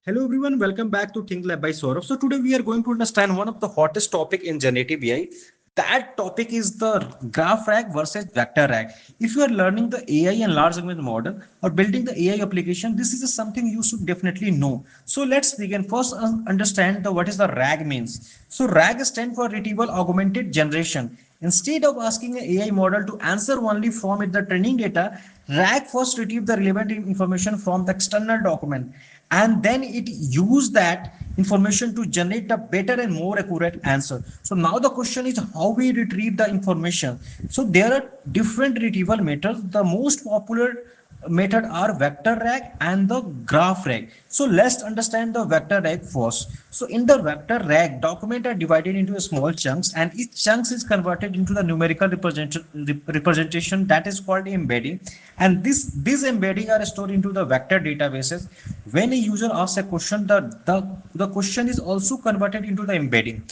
Hello everyone, welcome back to Think Lab by Saurabh. So today we are going to understand one of the hottest topic in generative AI. That topic is the GraphRAG versus VectorRAG. If you are learning the AI and large language model or building the AI application, this is something you should definitely know. So let's begin. First, understand what is the RAG means. So RAG stands for Retrieval-Augmented Generation. Instead of asking an AI model to answer only from the training data, RAG first retrieve the relevant information from the external document, and then it use that information to generate a better and more accurate answer. So now the question is how we retrieve the information. So there are different retrieval methods. The most popular method are vector rag and the graph rag. So let's understand the vector rag first. So in the vector rag, documents are divided into small chunks, and each chunks is converted into the numerical representation that is called embedding. And these embedding are stored into the vector databases. When a user asks a question, the question is also converted into the embedding.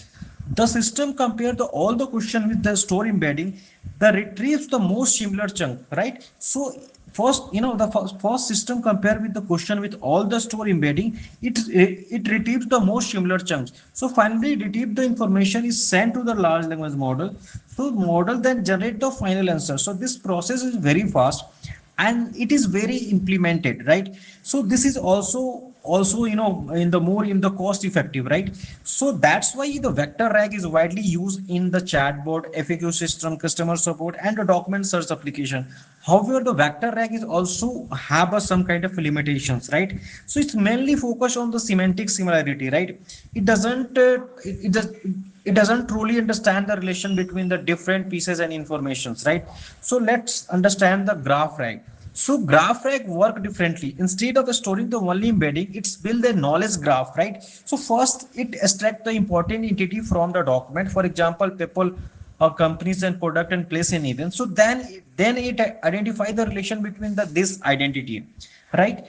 The system compare all the question with the store embedding, the retrieves the most similar chunk, right? So first, the first system compare with the question with all the store embedding, it retrieves the most similar chunks. So finally, retrieve the information is sent to the large language model. So model then generate the final answer. So this process is very fast and it is very implemented, right? So this is also in the more in the cost effective, right? So that's why the vector rag is widely used in the chatbot, FAQ system, customer support, and the document search application. However, the vector rag is also have some kind of limitations, right? So it's mainly focused on the semantic similarity, right? It doesn't it doesn't truly understand the relation between the different pieces and informations, right? So let's understand the graph rag. So GraphRAG work differently. Instead of storing the only embedding, it's build a knowledge graph, right? So first it extract the important entity from the document. For example, people, companies and product and place an event. So then it identify the relation between this identity, right?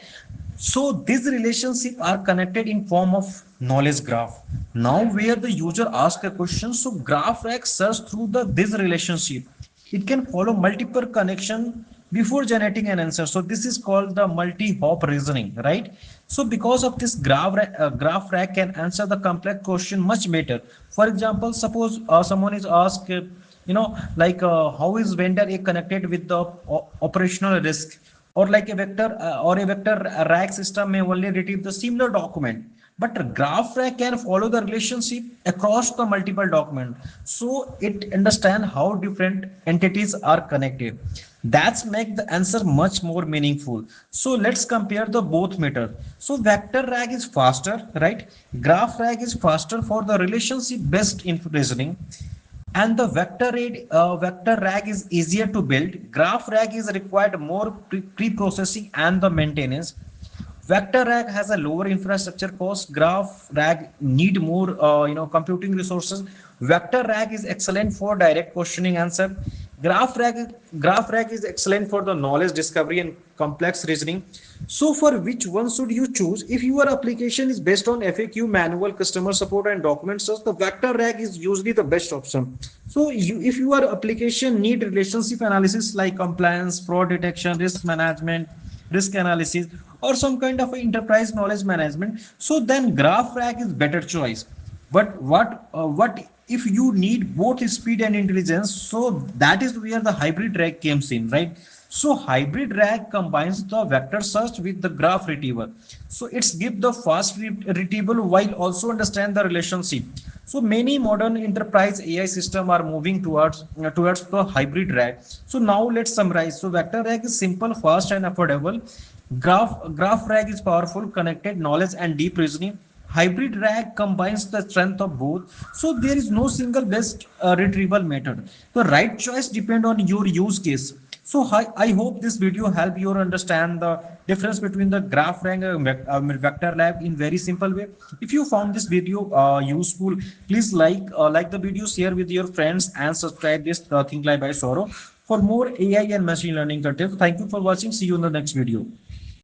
So these relationships are connected in form of knowledge graph. Now where the user asks a question, so GraphRAG search through this relationship. It can follow multiple connection before generating an answer. So this is called the multi-hop reasoning, right? So because of this, GraphRAG can answer the complex question much better. For example, suppose someone is asked, how is vendor A connected with the operational risk? Or like a vector rag system may only retrieve the similar document, but GraphRAG can follow the relationship across the multiple document, so it understand how different entities are connected. That's make the answer much more meaningful. So let's compare the both method. So vector rag is faster, right? GraphRAG is faster for the relationship based in reasoning, and the vector rag is easier to build. Graph rag is required more pre-processing and the maintenance. Vector rag has a lower infrastructure cost. Graph rag need more computing resources. Vector rag is excellent for direct questioning answer. Graph rag is excellent for the knowledge discovery and complex reasoning. So for which one should you choose? If your application is based on FAQ, manual, customer support, and document search, the vector rag is usually the best option. So if your application need relationship analysis like compliance, fraud detection, risk analysis, or some kind of enterprise knowledge management, so then GraphRAG is better choice. But what if you need both speed and intelligence? So that is where the hybrid RAG comes in, right? So hybrid RAG combines the vector search with the graph retrieval. So it's give the fast retrieval while also understand the relationship. So many modern enterprise AI system are moving towards the hybrid RAG. So now let's summarize. So vector RAG is simple, fast, and affordable. Graph RAG is powerful, connected, knowledge, and deep reasoning. Hybrid RAG combines the strength of both. So there is no single best retrieval method. The right choice depend on your use case. So I hope this video help you understand the difference between the graph RAG and vector lab in very simple way. If you found this video useful, please like the video, share with your friends, and subscribe this Think Live by Saurabh for more AI and machine learning content. Thank you for watching. See you in the next video.